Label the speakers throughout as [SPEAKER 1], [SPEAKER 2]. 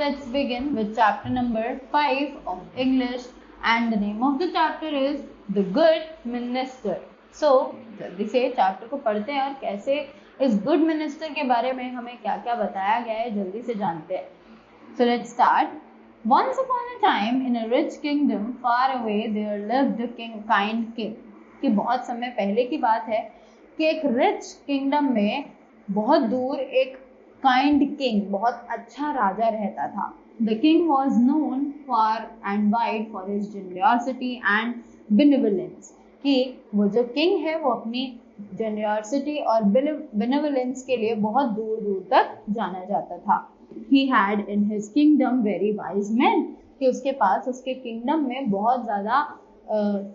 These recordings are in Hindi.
[SPEAKER 1] let's begin with chapter number 5 of English, and the name of the chapter is The Good Minister. So जल्दी से चैप्टर को पढ़ते हैं और कैसे इस गुड मिनिस्टर के बारे में हमें क्या क्या बताया गया है जल्दी से जानते हैं. So let's start. Once upon a time in a rich kingdom far away there lived a kind king. कि बहुत समय पहले की बात है कि एक रिच किंगडम में बहुत दूर एक काइंड किंग, बहुत अच्छा राजा रहता था. The king was known far and wide for his generosity and benevolence. कि वो जो किंग है वो अपनी generosity और benevolence के लिए बहुत दूर दूर तक जाना जाता था. He had in his kingdom very wise men. कि उसके पास उसके किंगडम में बहुत ज़्यादा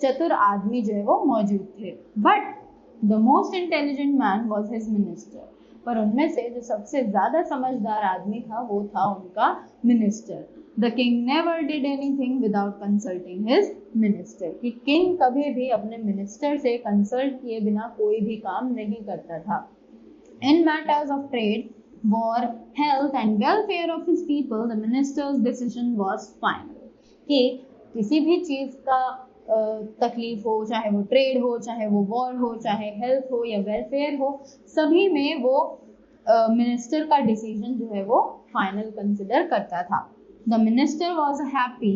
[SPEAKER 1] चतुर आदमी जो है वो मौजूद थे. But the most intelligent man was his minister. पर उनमें से जो सबसे ज़्यादा समझदार आदमी था वो था उनका minister. The king never did anything without consulting his minister. कि किंग कभी भी अपने मिनिस्टर से कंसल्ट किए बिना कोई भी काम नहीं करता था. In matters of trade, war, health and welfare of his people, the minister's decision was final. कि किसी भी चीज़ का तकलीफ हो, चाहे वो ट्रेड हो, चाहे वो वॉर हो, चाहे हेल्थ हो या वेलफेयर हो, सभी में वो मिनिस्टर का डिसीजन जो है वो फाइनल कंसिडर करता था. The minister was a happy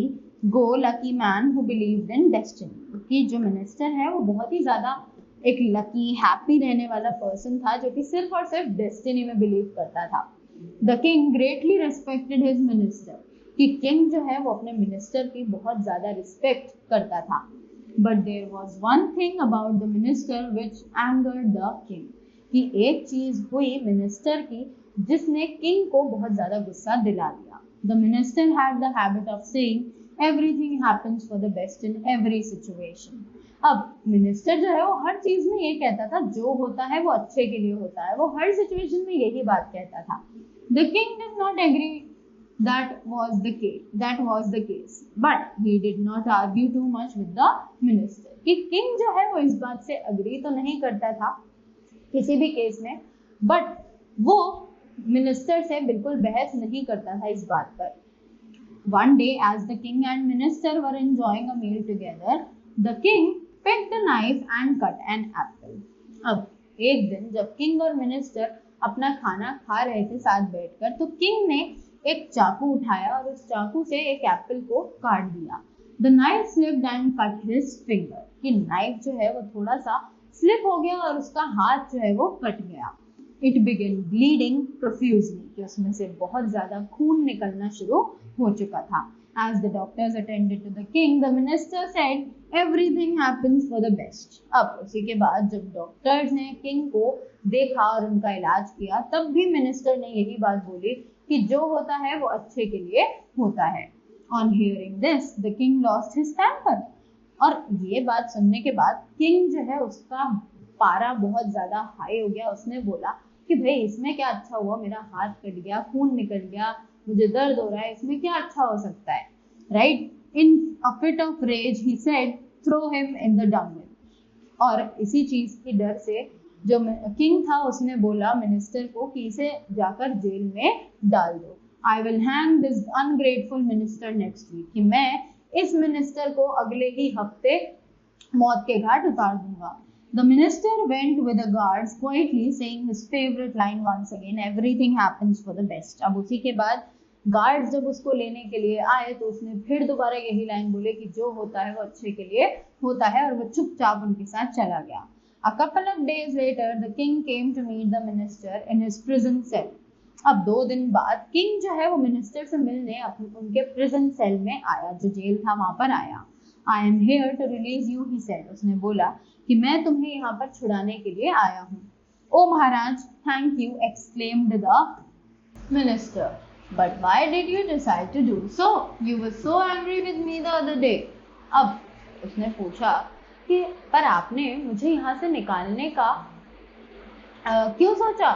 [SPEAKER 1] go lucky man who believed in destiny. कि जो मिनिस्टर है वो बहुत ही ज़्यादा एक लकी हैप्पी रहने वाला पर्सन था जो कि सिर्फ और सिर्फ डेस्टिनी में बिलीव करता था. The king greatly respected his minister. कि किंग जो है वो अपने मिनिस्टर की बहुत ज़्यादा रिस्पेक्ट करता था. But there was one thing about the minister which angered the king. कि एक चीज़ हुई मिनिस्टर की जिसने किंग को बहुत ज़्यादा गुस्सा दिला दिया. The minister had the habit of saying everything happens for the best in every situation. अब मिनिस्टर जो है वो हर चीज़ में ये कहता था जो होता है वो अच्छे के लिए होता है. वो हर सिचुएशन में यही बात कहता था. The king did not agree that was the case, but he did not argue too much with the minister. कि किंग जो है वो इस बात से अग्री तो नहीं करता था किसी भी केस में, बट वो मिनिस्टर से बिल्कुल बहस नहीं करता था इस बात पर. One day as the king and minister were enjoying a meal together, the king picked a knife and cut an apple. अब एक दिन जब किंग और मिनिस्टर अपना खाना खा रहे थे साथ बैठकर, तो किंग ने एक चाकू उठाया और उस चाकू से एक एप्पल को काट दिया. The knife slipped and cut his finger. कि नाइफ जो है वो थोड़ा सा स्लिप हो गया और उसका हाथ जो है वो कट गया. It began bleeding profusely. कि उसमें से बहुत ज़्यादा खून निकलना शुरू हो चुका था. As the doctors attended to the king, the minister said, "Everything happens for the best." अब उसी के बाद जब डॉक्टर्स ने किंग को देखा और उनका इलाज किया, तब भी मिनिस्टर ने यही बात बोली कि जो होता है वो अच्छे के लिए होता है. On hearing this, the king lost his temper. और ये बात सुनने के बाद किंग जो है उसका पारा बहुत ज़्यादा हाई हो गया. उसने बोला कि भाई इसमें क्या अच्छा हुआ, मेरा हाथ कट गया, खून निकल गया, मुझे दर्द हो रहा है, इसमें क्या अच्छा हो सकता है, right? In a fit of rage he said, throw him in the dungeon. और इसी चीज़ की डर से जो किंग था उसने बोला मिनिस्टर को कि इसे जाकर जेल में डाल दो. I will hang this ungrateful minister next week. कि मैं इस मिनिस्टर को अगले ही हफ्ते मौत के घाट उतार दूंगा. The minister went with the guards quietly saying his favourite line once again, everything happens for the best. अब उसी के बाद गार्ड्स जब उसको लेने के लिए आए तो उसने फिर दोबारा यही लाइन बोले कि जो होता है वो अच्छे के लिए होता है, और वो चुपचाप उनके साथ चला गया. A couple of days later, the king came to meet the minister in his prison cell. अब 2 दिन बाद किंग जो है वो मिनिस्टर से मिलने उनके प्रिजन सेल में आया, जो जेल था वहां पर आया. I am here to release you, he said. उसने बोला कि मैं तुम्हें यहाँ पर छुड़ाने के लिए आया हूँ. ओ महाराज, thank you, exclaimed the minister. But why did you decide to do so? You were so angry with me the other day. अब उसने पूछा कि पर आपने मुझे यहाँ से निकालने का क्यों सोचा?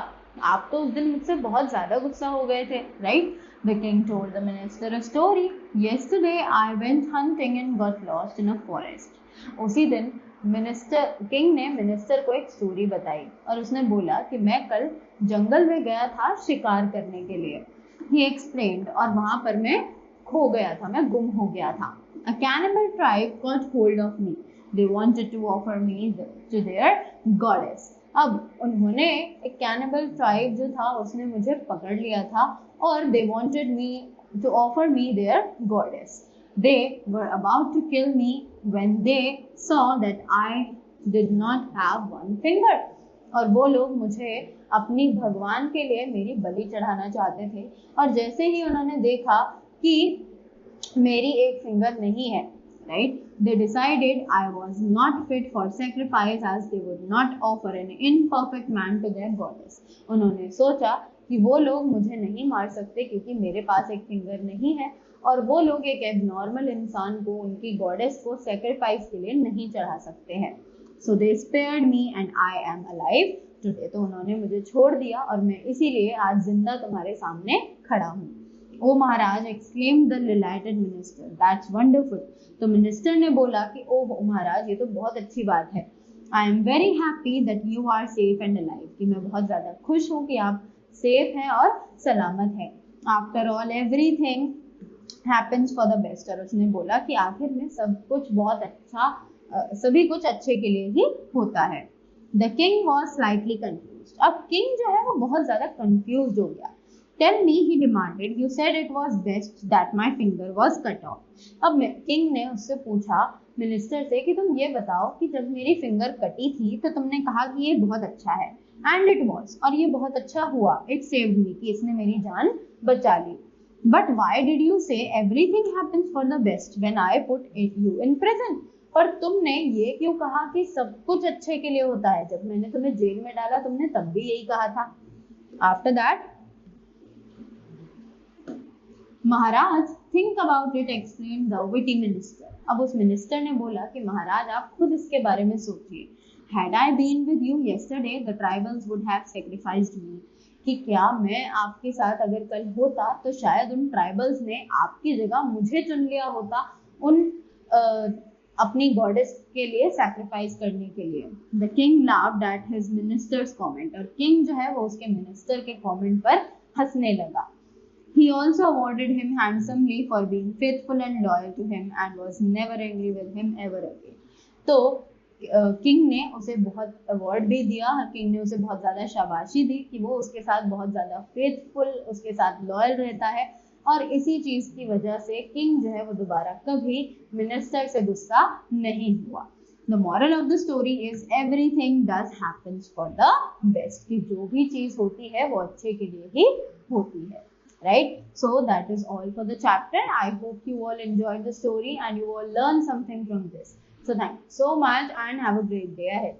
[SPEAKER 1] आप तो उस दिन मुझसे बहुत ज़्यादा गुस्सा हो गए थे, right? The king told the minister a story. Yesterday I went hunting and got lost in a forest. उसी दिन किंग ने मिनिस्टर को एक स्टोरी बताई और उसने बोला कि मैं कल जंगल में गया था शिकार करने के लिए. he explained, और वहां पर मैं खो गया था, मैं गुम हो गया था. A cannibal tribe got hold of me. They wanted to offer me to their goddess. अब उन्होंने, एक cannibal tribe जो था उसने मुझे पकड़ लिया था और they wanted me to offer me their goddess. They were about to kill me when they saw that I did not have one finger. और वो लोग मुझे अपनी भगवान के लिए मेरी बलि चढ़ाना चाहते थे, और जैसे ही उन्होंने देखा कि मेरी एक फिंगर नहीं है, right, they decided I was not fit for sacrifice as they would not offer an imperfect man to their goddess. उन्होंने सोचा कि वो लोग मुझे नहीं मार सकते क्योंकि मेरे पास एक फिंगर नहीं है, और वो लोग एक एबनॉर्मल इंसान को, उनकी गॉडेस को सैक्रिफाइस के लिए नहीं चढ़ा सकते हैं. So they spared me and I am alive today. तो उन्होंने मुझे छोड़ दिया और मैं इसीलिए आज जिंदा तुम्हारे सामने खड़ा हूँ. ओ महाराज, exclaimed the delighted minister, that's wonderful. तो मिनिस्टर ने बोला कि ओह महाराज, ये तो बहुत अच्छी बात है. I am very happy that you are safe and alive. कि मैं बहुत ज़्यादा खुश हूँ कि आप सेफ हैं और सलामत हैं. After all, everything happens for the best. और उसने बोला कि आखिर में सब कुछ बहुत अच्छा, सभी कुछ अच्छे के लिए ही होता है. The king was slightly confused. अब किंग जो है वो बहुत ज्यादा कंफ्यूज हो गया. Tell me, he demanded. You said it was best that my finger was cut off. अब किंग ने उससे पूछा, मिनिस्टर से, कि तुम ये बताओ कि जब मेरी फिंगर कटी थी तो तुमने कहा कि ये बहुत अच्छा है. And it was. और ये बहुत अच्छा हुआ. It saved me. कि इसने मेरी जान बचा ली. But why did you say everything happens for the best when I put you in prison? पर तुमने ये क्यों कहा कि सब कुछ अच्छे के लिए होता है? जब मैंने तुम्हें जेल में डाला तुमने तब भी यही कहा था. After that, Maharaj, think about it, explain the witty minister. अब उस मिनिस्टर ने बोला कि महाराज आप खुद इसके बारे में सोचिए. Had I been with you yesterday the tribals would have sacrificed me. कि क्या मैं आपके साथ अगर कल होता तो शायद उन ट्राइबल्स ने आपकी जगह मुझे चुन लिया होता उन अपनी गॉडेस के लिए सैक्रिफाइस करने के लिए. The king laughed at his ministers comment. और किंग जो है वो उसके मिनिस्टर के कमेंट पर हंसने लगा. He also awarded him handsomely for being faithful and loyal to him and was never angry with him ever again. तो किंग ने उसे बहुत अवार्ड भी दिया. किंग ने उसे बहुत ज़्यादा शाबाशी दी कि वो उसके साथ बहुत ज़्यादा फेथफुल, उसके साथ लॉयल रहता है, और इसी चीज़ की वजह से किंग जो है वो दोबारा कभी मिनिस्टर से गुस्सा नहीं हुआ. The moral of the story is everything does happens for the best. कि जो भी चीज़ होती है वो अच्छे के लिए ही होती है. Right? So that is all for the chapter. I hope you all enjoyed the story and you all learned something from this. So thank you so much and have a great day ahead.